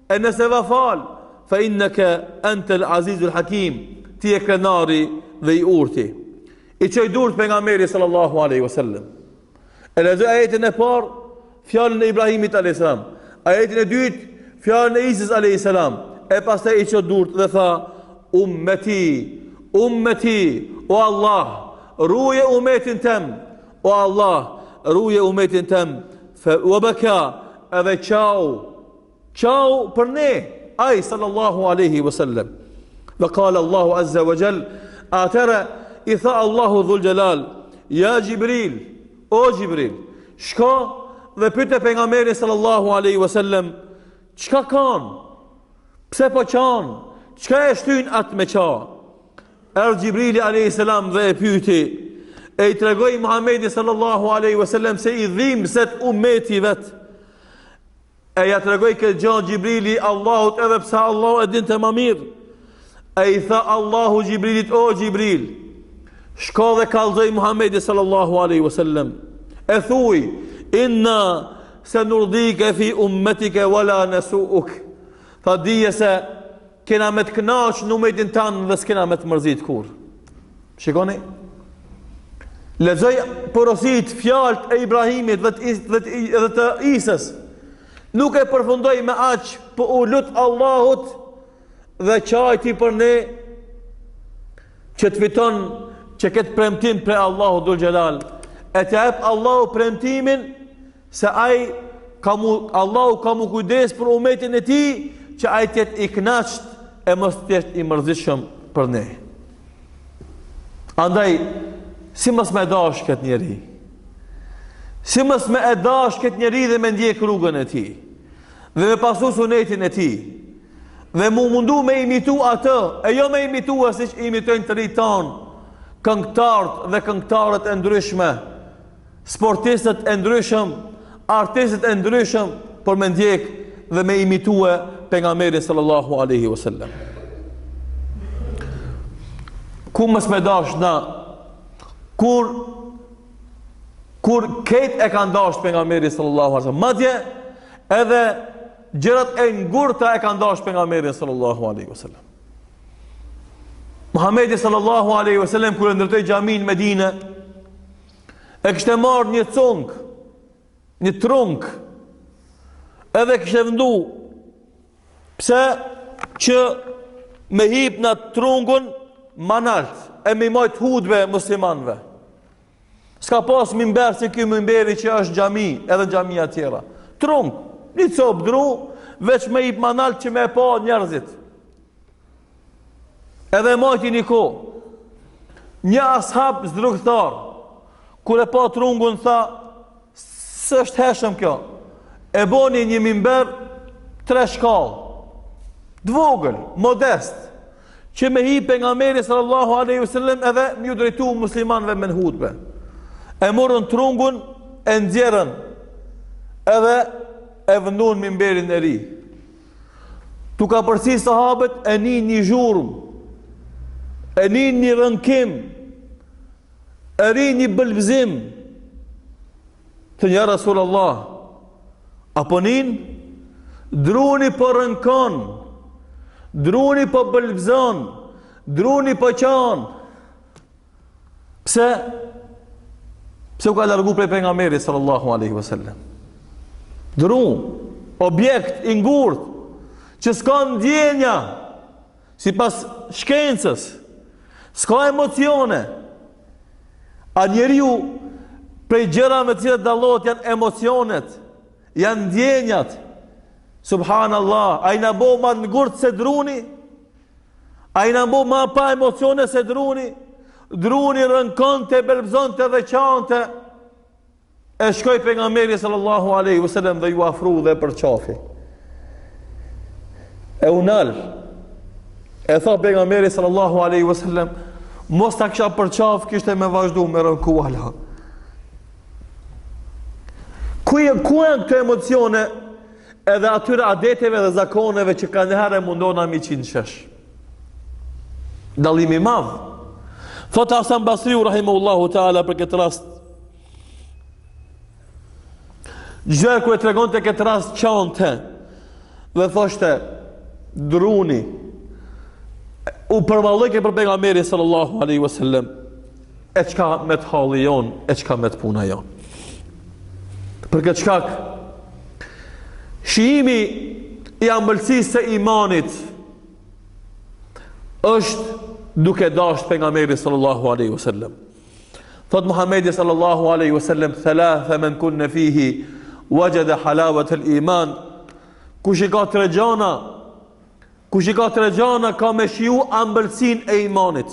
e nëse va fal, fa innaka antal azizul hakim, ti e krenari dhe i urti. I çoj durt pejgamberi sallallahu alaihi wasallam. E lexoj ajetin e parë, fjalën e Ibrahimit alayhis salam. Ajetin e dytë, fjalën e Isës alayhis salam. E pastaj i çoj durt dhe tha: ummeti, ummeti, o Allah, ruje umetin tem, o Allah, ruje umetin tem, wa baka, edhe qau për ne, aj sallallahu alaihi wasallam. Dhe kala Allahu azza wa jall, atëra i tha Allahu dhul jalal, ja Gjibril, o Gjibril, shko dhe pyete pejgamberin sallallahu alaihi wasallam, çka kanë? Pse po qanë? Çka e shtyn atë me qa? Gjibrili alayhi salam dhe e pyeti, e i tregoi Muhamedi sallallahu alaihi wasallam se i dhimbset ummeti vet. E ja tregoi këtë gjë Gjibrili Allahut edhe pse Allahu e dinte më mirë. E i tha Allahu Gjibrilit, o Gjibril, shko dhe kallzoi Muhamedi sallallahu alaihi wasallam. E thuj, inna sanurdika fi ummatika wala nasuuk. Tha dije se kena me të kënaq në umetin tanë dhe s'kena me të mërzit kur. Shikoni? Lexoj porosit fjalët e Ibrahimit dhe të Isës. Nuk e përfundoj me aq, po u lut Allahut dhe qajti për ne që të fiton që këtë premtim për Allahu dhul xhelal. E të jep Allahu premtimin se Allahu ka mu kujdes për umetin e tij, që ai të jetë i kënaqur e mos të jetë i mërzitshëm për ne. Andaj, si mos me dash këtë njeri? Si mos me e dash këtë njeri dhe me ndjek rrugën e tij, dhe me pasu sunetin e tij, dhe mu mundu me imitu atë, e jo me imitu si që imitojnë të rritë tanë, këngëtarët dhe këngëtarët e ndryshme, sportistët e ndryshëm, artistët e ndryshëm, por me ndjek dhe me imitue pejgamberin sallallahu alaihi wasallam. Ku mos me dash na, kur këtë e kanë dash pejgamberin sallallahu alaihi wasallam, madje edhe gjërat e ngurta e kanë dash pejgamberin sallallahu alaihi wasallam. Muhamedi sallallahu alaihi wasallam kur ndërtoi xhamin në Medinë, e kishte marrë një trunk, edhe kishte vendu pse që me hip në trungun manalt e me majt hudbe muslimanve. S'ka pas mimber si ky mimberi që është xhami, edhe xhamia tjera. Trunk, një copë dru, veç me hip manalt që me pa njerëzit. Edhe majti një ko. Një ashab zdrugtar, kur e pa trungun tha, s'është heshëm kjo. E boni një mimber 3 shkallë, dvogël, modest, që me hi pejgamberi sallallahu alaihi wasallam edhe më drejtu muslimanëve me hutbe. E morën trungun, e nxjerrën, edhe e vendon mimberin e ri. Tu ka përsi sahabët e një zhurmë, e një rënkim, e ri një bëlbëzim. Të një Rasulullah, apo druni për rënkon, druni për bëlbëzon, druni për qanë. Pse u ka largu prej pejgamberit sallallahu alaihi wasallam? Dru, objekt i ngurtë, që s'ka ndjenja, si pas shkencës, s'ka emocione. A njeriu prej gjërave të cilat dallohet janë emocionet, janë ndjenjat. Subhanallah, a i në bo ma ngurtë se druni? A i në bo ma pa emocione se druni? Druni rënkonte, belbzonte dhe qante. E shkoj pejgamberi sallallahu alaihi wasallam dhe ju afru dhe për qafi. E unal. E tha pejgamberi sallallahu alaihi wasallam, mos ta kisha për qaf, kishte me vazhdu me rënku ala. Ku janë këto emocione edhe atyre adeteve dhe zakoneve që ka njëherë mundona mi qinë shesh? Dallimi madh. Thot Hasan Basriu rahimahullahu taala për këtë rast. Gjë ku e tregonte këtë rast qante dhe thoshte druni u përmallëke për pejgamberin sallallahu alaihi wasallam, e çka me të halli jon, e çka me të puna jon. Për këtë shkak, shihimi i ambëlsisë së imanit është duke dashur pejgamberin sallallahu alaihi wasallam. Thot Muhamedi sallallahu alaihi wasallam, thalatha man kunna fihi wajada halawat al-iman. Kush i ka tre gjana ka me shiu ëmbëlsinë e imanit.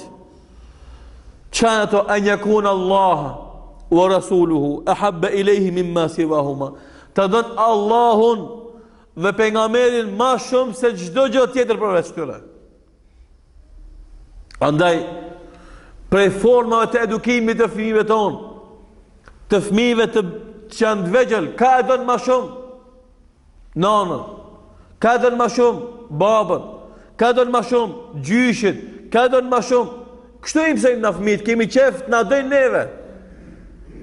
Çfarë ato? An yakuna Allah wa rasuluhu ahabba ilayhi mimma siwahuma. Të don Allahun dhe pejgamberin më shumë se çdo gjë tjetër përveç tyre. Andaj prej formave të edukimit të fëmijëve tonë, të fëmijëve që janë të vegjël, ka e don më shumë nanën, ka e don më shumë babën, ka e don më shumë gjyshin, ka e don më shumë. Kështu i mësojmë na fëmijët, kemi qef na dojnë neve.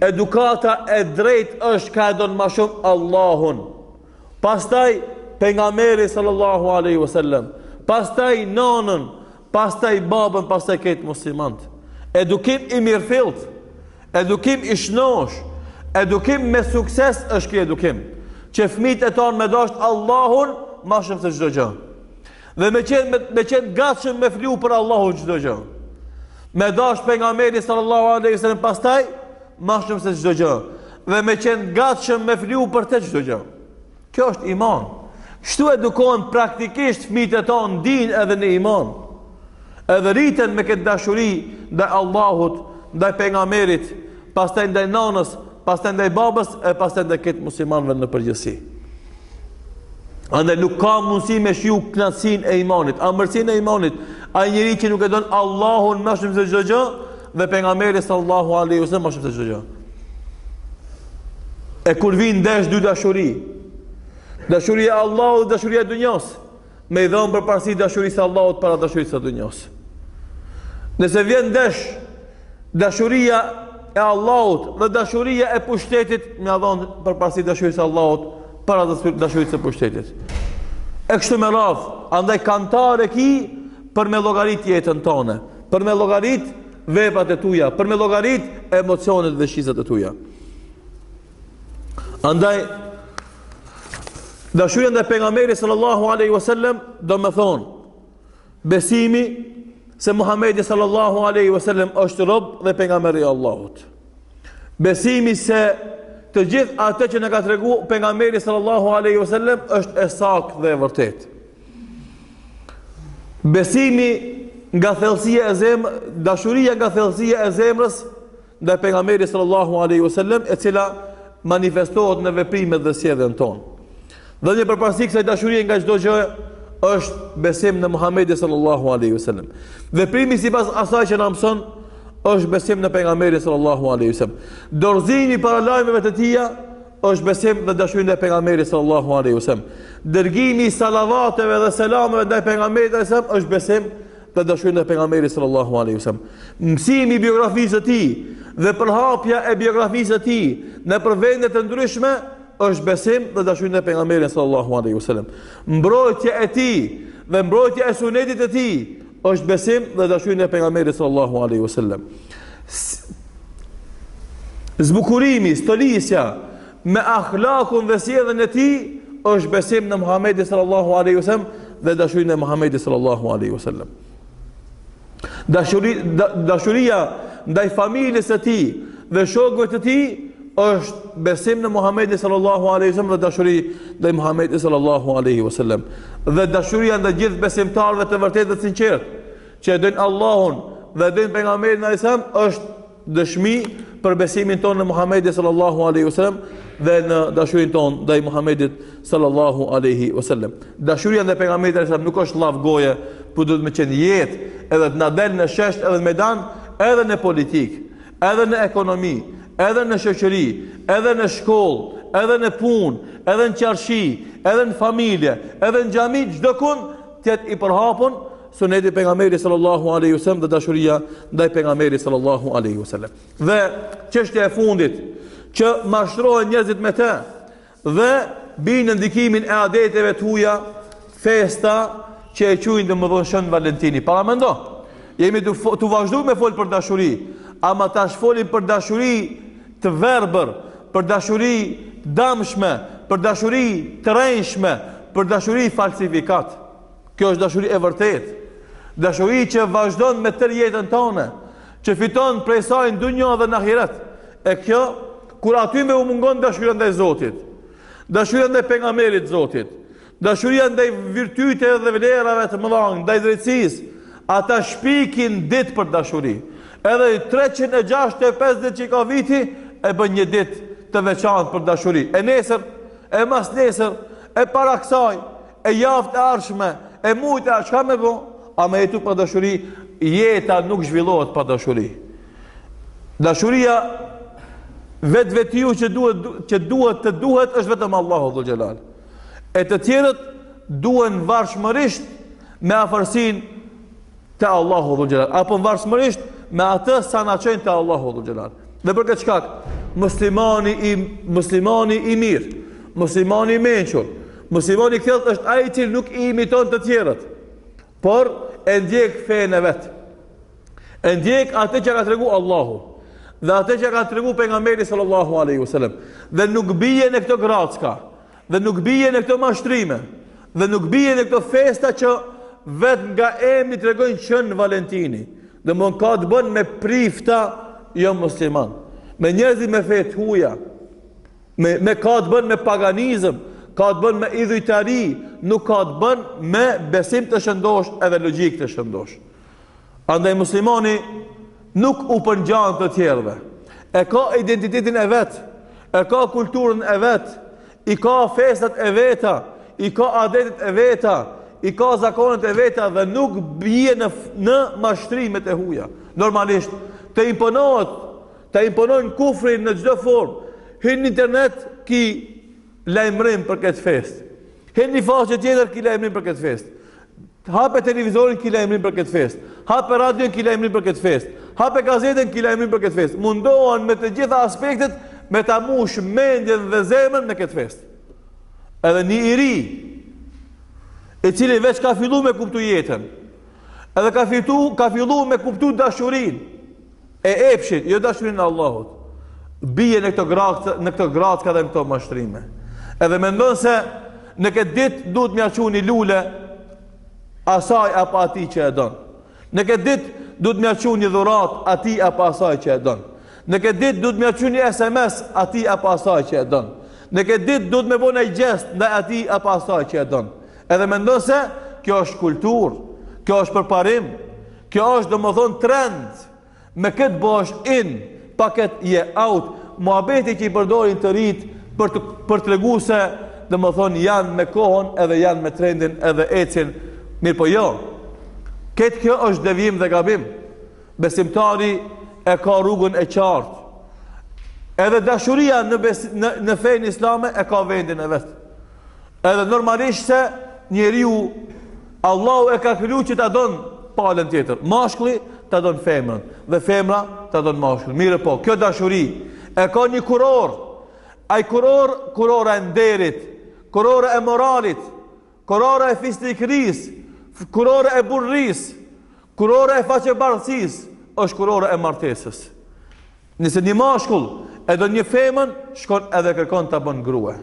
Edukata e drejt është ka e don më shumë Allahun. Pastaj pejgamberi sallallahu alaihi wasallam, pastaj nanën, pastaj babën, pastaj këtë muslimanët. Edukim i mirëfillt, edukim i shnosh, edukim me sukses është ky edukim. Që fëmijët e tonë me dashur Allahun më shumë se çdo gjë. Dhe me qenë gatshëm me fliu për Allahun çdo gjë. Me dashur pejgamberin sallallahu alaihi wasallam pastaj më shumë se çdo gjë. Dhe me qenë gatshëm me fliu për të çdo gjë. Kjo është iman. Kështu edukohen praktikisht fëmijët e tonë din edhe në iman. Edhe rriten me këtë dashuri ndaj Allahut, ndaj pejgamberit, pastaj ndaj nanës, pastaj ndaj babës e pastaj ndaj këtë muslimanëve në përgjithësi. Andaj nuk ka mundësi me shiu kënaqësinë e imanit, ëmbëlsinë e imanit. Ai njeriu që nuk e don Allahun më shumë se çdo gjë dhe pejgamberin sallallahu alaihi wasallam më shumë se çdo gjë. E kur vin ndesh dy dashuri, dashuria e Allahut dhe dashuria e dunjos, me i dhënë përparësi dashurisë së Allahut para dashurisë së dunjos. Nëse vjen ndesh dashuria e Allahut dhe dashuria e pushtetit, me dhënë përparësi dashurisë së Allahut para dashurisë së pushtetit. E kështu me radhë, andaj kantare ki për me llogarit jetën tonë, për me llogarit veprat e tuaja, për me llogarit emocionet dhe shqisat e tuaja. Andaj dashuria ndaj pejgamberit sallallahu alaihi wasallam do të thonë besimi se Muhamedi sallallahu alaihi wasallam është rob dhe pejgamberi i Allahut. Besimi se të gjithë atë që na ka treguar pejgamberi sallallahu alaihi wasallam është e saktë dhe e vërtetë. Besimi nga thellësia e zemrës, dashuria nga thellësia e zemrës ndaj pejgamberit sallallahu alaihi wasallam, e cila manifestohet në veprimet dhe sjelljen tonë. Dhe një përparësi kësaj dashurie nga çdo gjë është besim në Muhamedit sallallahu alaihi wasallam. Veprimi sipas asaj që na mëson është besim në pejgamberin sallallahu alaihi wasallam. Dorëzimi para lajmeve të tija është besim dhe dashuri ndaj pejgamberit sallallahu alaihi wasallam. Dërgimi i salavateve dhe selameve ndaj pejgamberit sallallahu alaihi wasallam është besim dhe dashuri ndaj pejgamberit sallallahu alaihi wasallam. Mësimi i biografisë së tij dhe përhapja e biografisë së tij në vende të ndryshme është besim dhe dashuri ndaj pejgamberit sallallahu alaihi wasallam. Mbrojtja e tij dhe mbrojtja e sunetit të tij është besim dhe dashuri ndaj pejgamberit sallallahu alaihi wasallam. Zbukurimi, stolisja me akhlakun dhe sjelljen e tij është besim në Muhamedit sallallahu alaihi wasallam dhe dashuri ndaj Muhamedit sallallahu alaihi wasallam. Dashuria ndaj familjes së tij dhe shokëve të tij është besim në Muhamedit sallallahu alaihi wasallam dhe dashuri ndaj Muhamedit sallallahu alaihi wasallam. Dhe dashuria ndaj gjithë besimtarëve të vërtetë dhe të sinqertë që e dojnë Allahun dhe e dojnë pejgamberin alaihi salam është dëshmi për besimin tonë në Muhamedit sallallahu alaihi wasallam dhe në dashurinë tonë ndaj Muhamedit sallallahu alaihi wasallam. Dashuria ndaj pejgamberit alaihi salam nuk është llav goje, por duhet të qenë jetë, edhe të na dalë në shesh, edhe në medan, edhe në politikë, edhe në ekonomi, edhe në shoqëri, edhe në shkollë, edhe në punë, edhe në qarshi, edhe në familje, edhe në xhami, çdo kund të jetë i përhapur suneti pejgamberit sallallahu alaihi wasallam dhe dashuria ndaj pejgamberit sallallahu alaihi wasallam. Dhe çështja e fundit që mashtrohen njerëzit me të dhe binë ndikimin e adeteve të huaja, festa që e quajnë domosdoshmë Shën Valentini. Para mendo, jemi të vazhduar me fol për dashuri, ama tash folim për dashuri të verbër, për dashuri dëmshme, për dashuri të rrënjshme, për dashuri falsifikat. Kjo është dashuri e vërtetë. Dashuri që vazhdon me tërë jetën tonë, që fiton prej saj në dunjë dhe në ahiret. E kjo, kur aty me u mungon dashuria ndaj Zotit, dashuria ndaj pejgamberit Zotit, dashuria ndaj virtyteve dhe vlerave të mëdha, ndaj drejtësisë, ata shpikin ditë për dashuri. Edhe 365 që ka viti e bën një ditë të veçantë për dashuri. E nesër, e mas nesër, e para kësaj, e javë të ardhshme, e mujtë e çka me bë, a me jetu për dashuri, jeta nuk zhvillohet për dashuri. Dashuria vetiu që duhet është vetëm Allahu dhul xhelal. E të tjerët duhen varshmërisht me afërsinë te Allahu dhul xhelal, apo varshmërisht me atë sa na çojnë te Allahu dhul xhelal. Dhe për këtë shkak, muslimani i mirë, muslimani i mençur, muslimani i thellë është ai i cili nuk i imiton të tjerët, por e ndjek fenë e vet. E ndjek atë që ka tregu Allahu dhe atë që ka tregu pejgamberi sallallahu alaihi wasallam, dhe nuk bie në këto gracka, dhe nuk bie në këto mashtrime, dhe nuk bie në këto festa që vetë nga emri tregojnë qën Valentini. Dhe mund ka të bën me prifta jo musliman, me njerëz me fe të huaja, me ka të bën me paganizëm, ka të bën me idhujtari, nuk ka të bën me besim të shëndosh edhe logjik të shëndosh. Andaj muslimani nuk u përngjan të tjerëve. E ka identitetin e vet, e ka kulturën e vet, i ka festat e veta, i ka adetet e veta, i ka zakonet e veta dhe nuk bie në mashtrimet e huaja. Normalisht të imponojnë kufrin në çdo formë. Hyn në internet ki lajmërim për këtë festë. Hyn në faqe tjetër ki lajmërim për këtë festë. Hape televizorin ki lajmërim për këtë festë. Hape radion ki lajmërim për këtë festë. Hape gazetën ki lajmërim për këtë festë. Mundohen me të gjitha aspektet me ta mush mendjen dhe zemrën në këtë festë. Edhe një i ri, i cili veç ka fillu me kuptu jetën, edhe ka fillu me kuptu dashurin e epshit, jo dashurin e Allahut, bije në këto gracka dhe në këto mashtrime. Edhe mendon se në këtë ditë duhet m'ia çu një lule asaj apo atij që e don. Në këtë ditë duhet m'ia çu një dhuratë atij apo asaj që e don. Në këtë ditë duhet m'ia çu një SMS atij apo asaj që e don. Në këtë ditë duhet me bëj një gjest ndaj atij apo asaj që e don. Edhe mendon se kjo është kulturë, kjo është përparim, kjo është domethënë trend. Me këtë bosh in, paket je out, muhabeti që i përdorin të rit për t'regu se domethënë janë me kohën edhe janë me trendin edhe ecin. Mirë po jo. Këtë kjo është devijim dhe gabim. Besimtari e ka rrugën e qartë. Edhe dashuria në fenë islame e ka vendin e vet. Edhe normalisht se njeriu Allahu e ka krijuar që ta don palën tjetër. Mashkulli ta don femrën dhe femra ta don mashkullin. Mirë po, kjo dashuri e ka një kuror. Ai kurora e nderit, kurora e moralit, kurora e fisnikërisë, kurora e burrisë, kurora e faqebardhësisë, është kurora e martesës. Nëse një mashkull e do një femën, shkon edhe kërkon ta bën grua.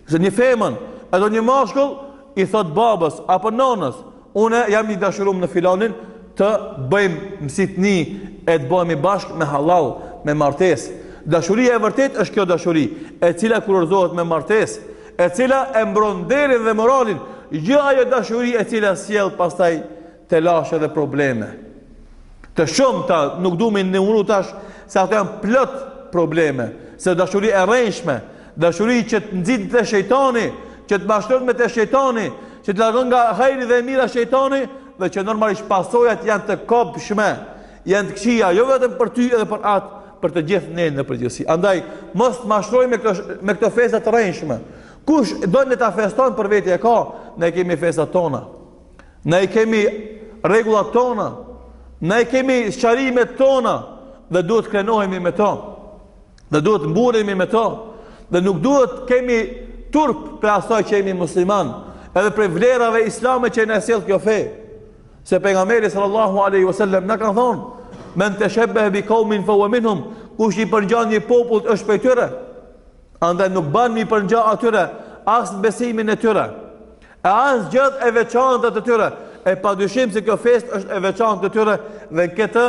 Nëse një femën e do një mashkull, i thot babës apo nonës, unë jam i dashurum në filanin, të bëjmë mësitni e të bëjmë i bashkë me halal, me martesë. Dashuria e vërtet është kjo dashuri, e cila kurorzohet me martesë, e cila e mbron nderin dhe moralin, jo ajo dashuri e cila sjell pastaj telashe dhe probleme. Të shumta nuk duam në unu tash se ato janë plot probleme, se dashuri e rrejshme, dashuri që të nxit te shejtani, që të mashtron me te shejtani, që të largon nga hajri dhe e mira shejtani, dhe që normalisht pasojat janë të kopshme, janë të këqija, jo vetëm për ty edhe për atë, për të gjithë ne në përgjithësi. Andaj mos të mashtrojmë me këto festa të rrejshme. Kush do ne ta feston për vete e ka, ne kemi festat tona. Ne kemi rregullat tona. Ne kemi sqarimet tona dhe duhet të krenohemi me to. Dhe duhet të mburemi me to. Dhe nuk duhet kemi turp për asaj që jemi musliman, edhe për vlerave islame që na sjell kjo fe. Se pejgamberi sallallahu alaihi wasallam na ka thonë: "Men tashabbaha bi qaumin fa huwa minhum", kush i përngjan një popull është prej tyre. Andaj nuk ban mi përngjan atyre as besimin e tyre, as gjë e veçantë të tyre, E padyshim se kjo fest është e veçantë të tyre dhe këtë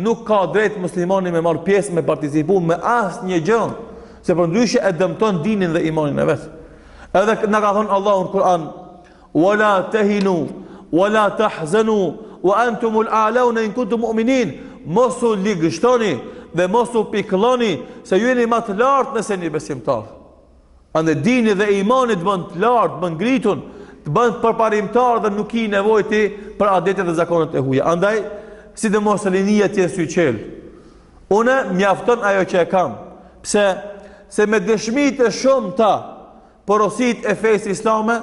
nuk ka drejt muslimani me marrë pjesë, me participu me asnjë gjë, se përndryshe e dëmton dinin dhe imanin e vet. Edhe na ka thënë Allahu në Kur'an: "Wala tahinu, wala tahzanu, wa antumul a'launa in kuntum mu'minin." Mos u ligështoni dhe mos u pikëlloni, se ju jeni më të lartë nëse jeni besimtar. Andë dini dhe imani të bën të lartë, bën ngritun, të bën përparimtar dhe nuk i nevojë ti për adetet dhe zakonet e huaja. Andaj, sidomos rinia të jetë syçel. Unë mjafton ajo që e kam. Pse? Se me dëshmitë e shumta porosit e fesë islame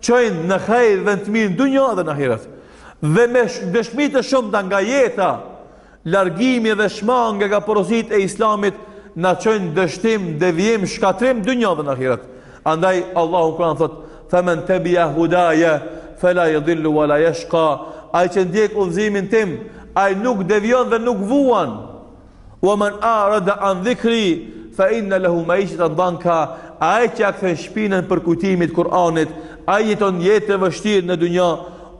çojnë në hajër dhe të mirë në dunjë dhe në ahiret. Dhe me dëshmitë e shumta nga jeta, largimi dhe shmange nga porosit e islamit na çojnë dështim, devijim, shkatrim dunjë dhe në ahiret. Andaj Allahu në Kur'an thot: "Faman tabi'a hudaya fala yadhillu wala yashqa." Ai që ndjek udhëzimin tim, ai nuk devion dhe nuk vuan. "Wa man arada an dhikri fa inna lahu ma'ishatan danka." Ai që kthen shpinën për kujtimit Kur'anit, ai jeton jetë e vështirë në dunjë.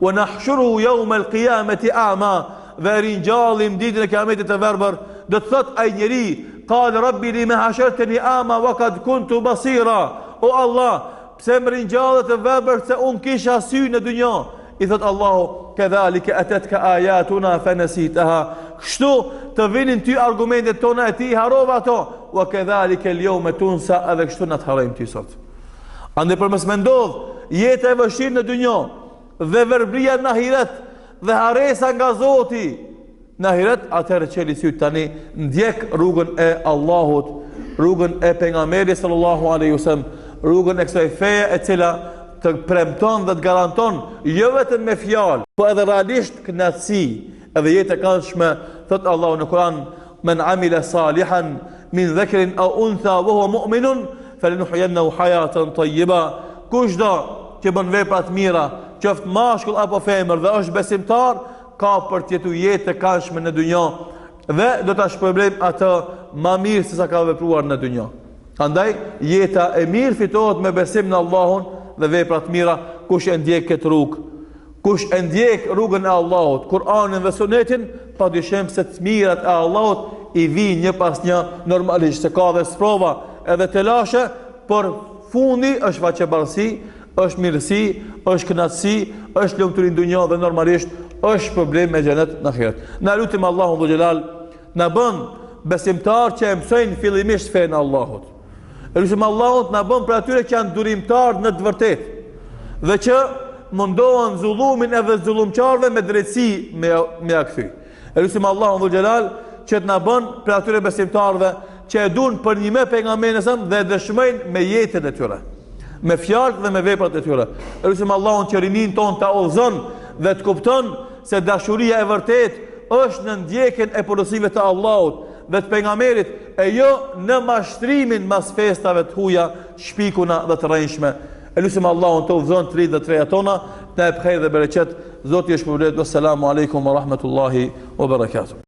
"Wa nahshuruhu yawm al-qiyamati a'ma." Dhe rinjallim ditën e kiametit të verbër, do të thot ai njeri: "Qal rabbi lima hashartani a'ma wa qad kuntu basira." O Allah, pse më rinjallet të verbër se unë kisha sy në dunjë? I thot Allahu: "Kadhalika atatka ayatuna fanasitaha." Kështu të vinin ty argumentet tona e ti harova ato. "Wa kadhalika al-yawma tunsa." Edhe kështu na të harrojmë ty sot. Ande për mos më ndodh jeta e vështirë në dunjë dhe verbria në ahiret dhe haresa nga Zoti në ahiret, atëherë çeli syt tani ndjek rrugën e Allahut, rrugën e pejgamberit sallallahu alaihi wasallam, rrugën e kësaj feje e cila të premton dhe të garanton jo vetëm me fjalë, po edhe realisht kënaqësi edhe jetë e këndshme. Thot Allahu në Kur'an: "Men amila salihan min dhakrin aw untha wa huwa mu'minun falanuhyiyannahu hayatan tayyiba." Kushdo që bën vepra të mira, qoftë mashkull apo femër dhe është besimtar, ka për të jetu jetë e këndshme në dunjë dhe do ta shpërblejmë atë më mirë se sa ka vepruar në dunjë. Andaj jeta e mirë fitohet me besim në Allahun dhe vepra të mira. Kush e ndjek këtë rrugë, kush e ndjek rrugën e Allahut, Kur'anin dhe Sunetin, padyshim se të mirat e Allahut i vijnë një pas një normalisht, se ka dhe sprova edhe të lashe, por fundi është faqebarësi, është mirësi, është kënaqësi, është lumturi në dunjë dhe normalisht është problem me xhenet në ahiret. Na lutim Allahun dhul xhelal na bën besimtar që e mësojnë fillimisht fen e Allahut. Lutim Allahut na bën për atyre që janë durimtar në të vërtetë dhe që mundohen zullumin edhe zullumçarëve me drejtësi me ia kthy. Lutim Allahun dhul xhelal që të na bën për atyre besimtarëve që e duan për një me pejgamberin dhe dëshmojnë me jetën e tyre, me fjalët dhe me veprat e tyre. Lutim Allahun që rinin ton ta udhëzon dhe të kupton se dashuria e vërtet është në ndjekjen e porosive të Allahut dhe të pejgamberit, e jo në mashtrimin mas festave të huaja, shpikuna dhe të rrënjshme. Lutim Allahun të udhëzon të rritë dhe të reja tona, të e përhejë dhe bereqet. Zoti ju shpërblet. Wassalamu alaikum wa rahmatullahi wa barakatuh.